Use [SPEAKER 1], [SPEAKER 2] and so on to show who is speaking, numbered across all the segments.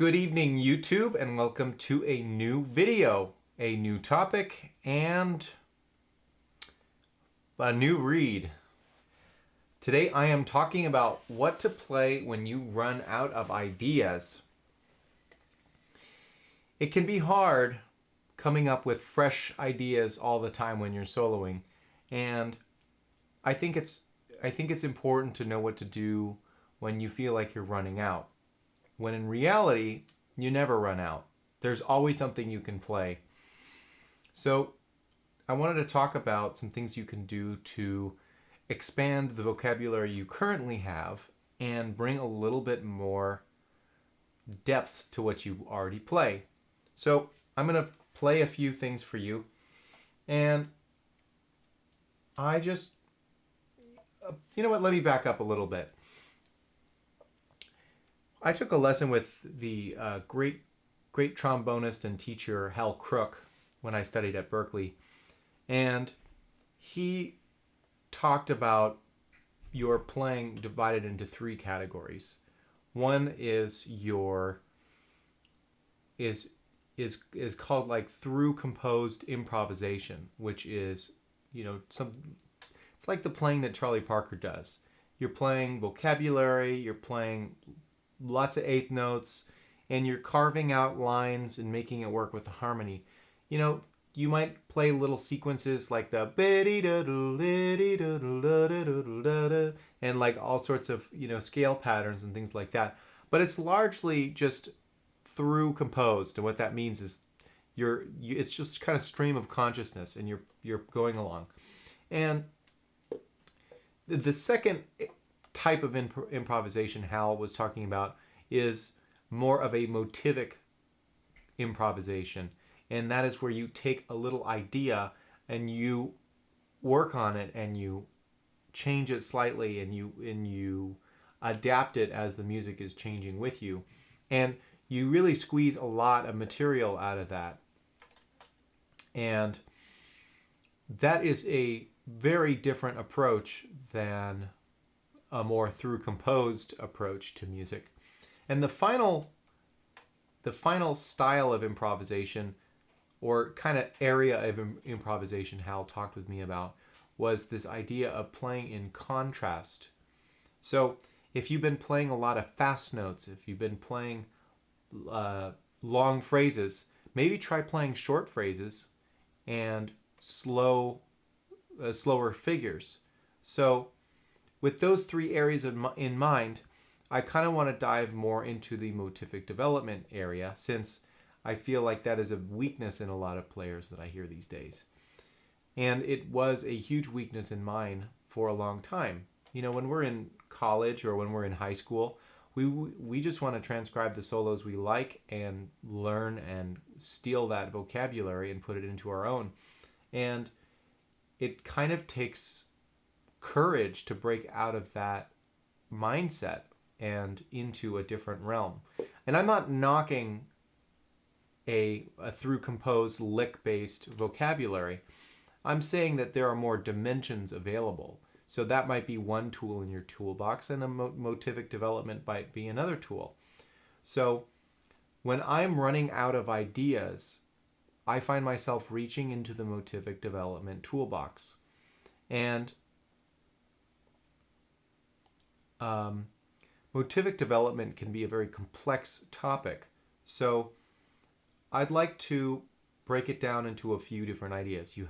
[SPEAKER 1] Good evening, YouTube, and welcome to a new video, a new topic, and a new read. Today I am talking about what to play when you run out of ideas. It can be hard coming up with fresh ideas all the time when you're soloing, and I think it's important to know what to do when you feel like you're running out. When in reality, you never run out. There's always something you can play. So I wanted to talk about some things you can do to expand the vocabulary you currently have and bring a little bit more depth to what you already play. So I'm going to play a few things for you, and you know what, let me back up a little bit. I took a lesson with the great trombonist and teacher Hal Crook when I studied at Berklee, and he talked about your playing divided into three categories. One is is called like through composed improvisation, which is, it's like the playing that Charlie Parker does. You're playing vocabulary, you're playing lots of eighth notes, and you're carving out lines and making it work with the harmony. You might play little sequences like the and like all sorts of, scale patterns and things like that. But it's largely just through composed, and what that means is it's just kind of stream of consciousness, and you're going along. And the second type of improvisation Hal was talking about is more of a motivic improvisation, and that is where you take a little idea and you work on it and you change it slightly and you adapt it as the music is changing with you, and you really squeeze a lot of material out of that. And that is a very different approach than a more through composed approach to music. And the final style of improvisation, or kind of area of improvisation Hal talked with me about, was this idea of playing in contrast. So if you've been playing a lot of fast notes, if you've been playing long phrases, maybe try playing short phrases and slower figures. So with those three areas in mind, I kind of want to dive more into the motivic development area, since I feel like that is a weakness in a lot of players that I hear these days. And it was a huge weakness in mine for a long time. When we're in college or when we're in high school, we just want to transcribe the solos we like and learn and steal that vocabulary and put it into our own. And it kind of takes courage to break out of that mindset and into a different realm. And I'm not knocking a through composed lick-based vocabulary. I'm saying that there are more dimensions available. So that might be one tool in your toolbox, and a motivic development might be another tool. So when I'm running out of ideas, I find myself reaching into the motivic development toolbox. And motivic development can be a very complex topic. So I'd like to break it down into a few different ideas. You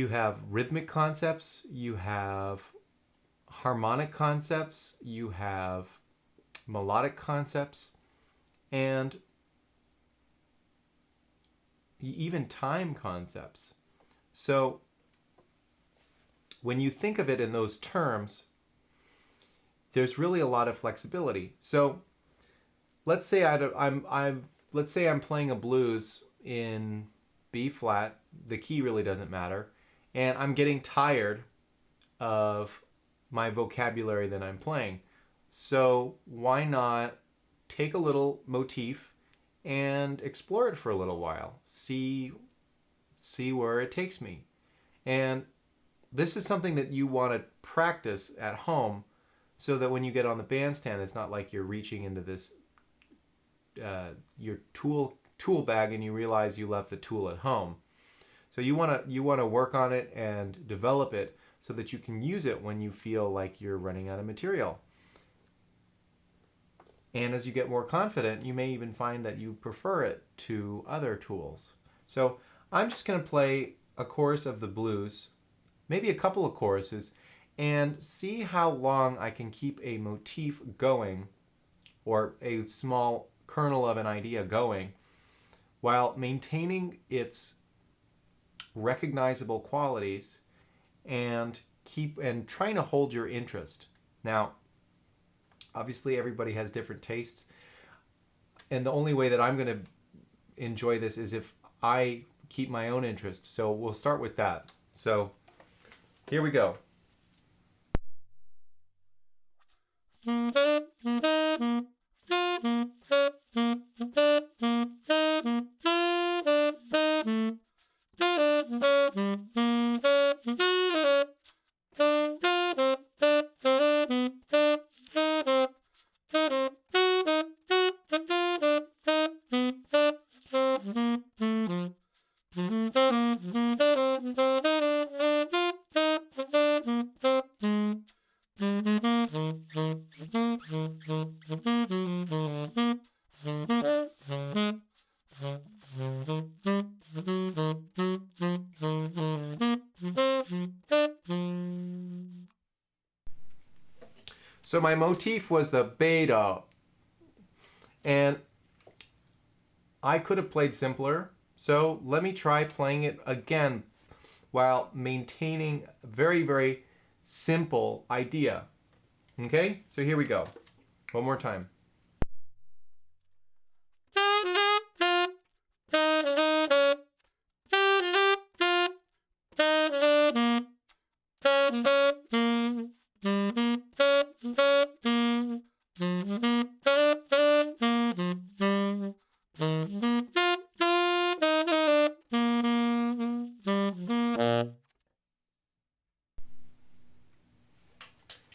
[SPEAKER 1] have rhythmic concepts, you have harmonic concepts, you have melodic concepts, and even time concepts. So when you think of it in those terms, there's really a lot of flexibility. So let's say I'm playing a blues in B flat. The key really doesn't matter, and I'm getting tired of my vocabulary that I'm playing. So why not take a little motif and explore it for a little while, see where it takes me. And this is something that you want to practice at home so that when you get on the bandstand, it's not like you're reaching into this your tool bag and you realize you left the tool at home. So you want to work on it and develop it so that you can use it when you feel like you're running out of material. And as you get more confident, you may even find that you prefer it to other tools. So I'm just going to play a chorus of the blues, maybe a couple of choruses, and see how long I can keep a motif going, or a small kernel of an idea going, while maintaining its recognizable qualities and trying to hold your interest. Now, obviously everybody has different tastes, and the only way that I'm going to enjoy this is if I keep my own interest. So we'll start with that. So here we go. So my motif was the beta, and I could have played simpler. So let me try playing it again while maintaining a very, very simple idea. Okay, so here we go. One more time.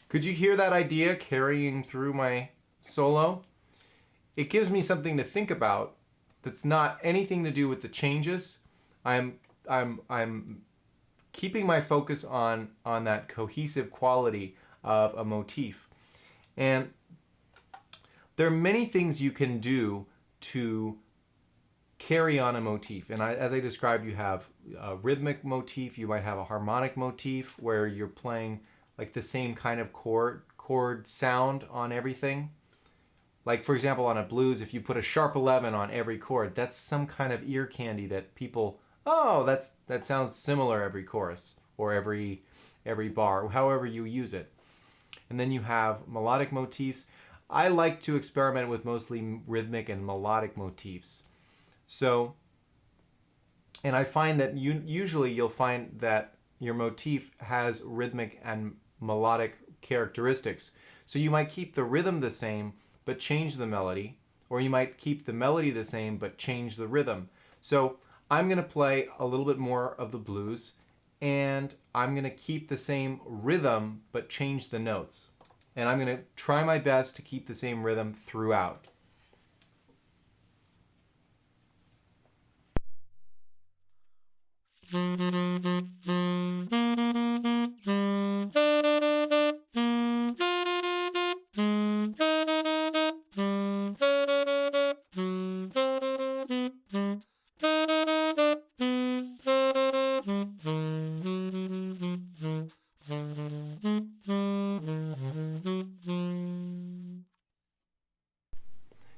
[SPEAKER 1] Could you hear that idea carrying through my solo? It gives me something to think about that's not anything to do with the changes. I'm keeping my focus on that cohesive quality of a motif. And there are many things you can do to carry on a motif. And as I described, you have a rhythmic motif, you might have a harmonic motif where you're playing like the same kind of chord sound on everything. Like for example, on a blues, if you put a sharp 11 on every chord, that's some kind of ear candy that people, oh, that sounds similar every chorus or every bar, however you use it. And then you have melodic motifs. I like to experiment with mostly rhythmic and melodic motifs. So, and I find that usually you'll find that your motif has rhythmic and melodic characteristics. So you might keep the rhythm the same, but change the melody, or you might keep the melody the same, but change the rhythm. So I'm going to play a little bit more of the blues, and I'm going to keep the same rhythm, but change the notes. And I'm going to try my best to keep the same rhythm throughout.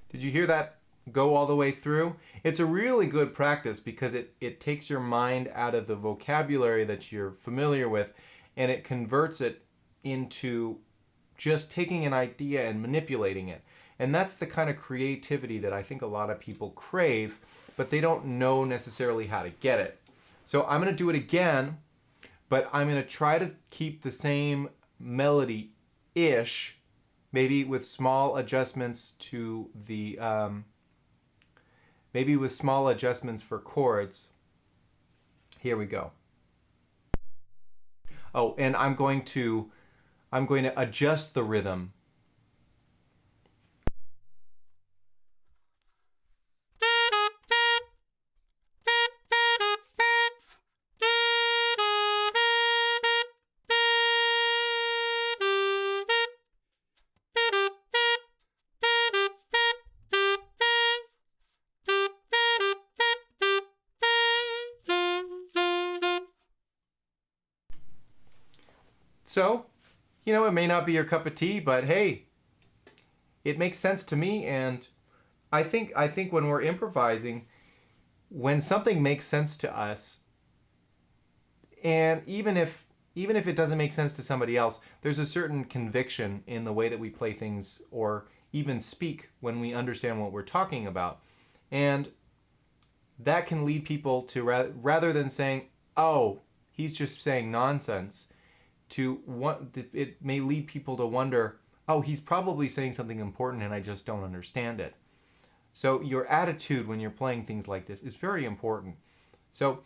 [SPEAKER 1] Did you hear that go all the way through? It's a really good practice because it takes your mind out of the vocabulary that you're familiar with and it converts it into just taking an idea and manipulating it. And that's the kind of creativity that I think a lot of people crave, but they don't know necessarily how to get it. So I'm going to do it again, but I'm going to try to keep the same melody-ish, maybe with small adjustments to the, maybe with small adjustments for chords. Here we go. Oh, and I'm going to I'm going to adjust the rhythm. So, it may not be your cup of tea, but hey, it makes sense to me. And I think when we're improvising, when something makes sense to us, and even if it doesn't make sense to somebody else, there's a certain conviction in the way that we play things or even speak when we understand what we're talking about. And that can lead people to, rather than saying, oh, he's just saying nonsense, to what it may lead people to wonder, oh, he's probably saying something important and I just don't understand it. So your attitude when you're playing things like this is very important. So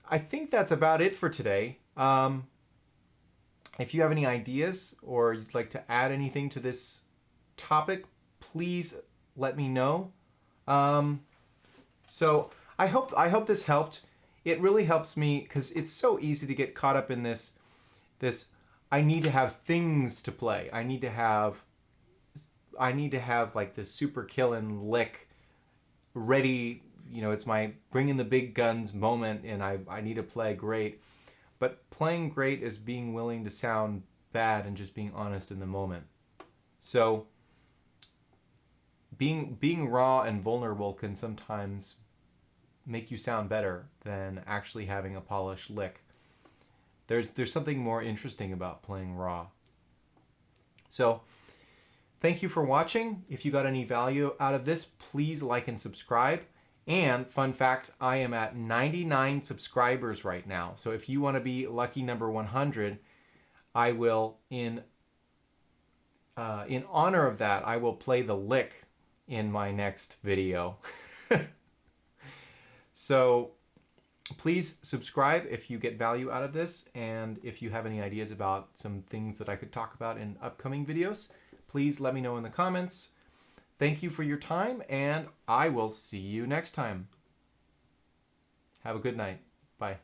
[SPEAKER 1] I think that's about it for today. If you have any ideas or you'd like to add anything to this topic, please let me know. So I hope this helped. It really helps me because it's so easy to get caught up in this I need to have things to play. I need to have like this super killing lick ready. It's my bring in the big guns moment, and I need to play great. But playing great is being willing to sound bad and just being honest in the moment. So being raw and vulnerable can sometimes make you sound better than actually having a polished lick. There's something more interesting about playing raw. So thank you for watching. If you got any value out of this, please like and subscribe. And fun fact, I am at 99 subscribers right now. So if you want to be lucky number 100, I will, in honor of that, I will play the lick in my next video. So please subscribe if you get value out of this, and if you have any ideas about some things that I could talk about in upcoming videos, please let me know in the comments. Thank you for your time, and I will see you next time. Have a good night. Bye.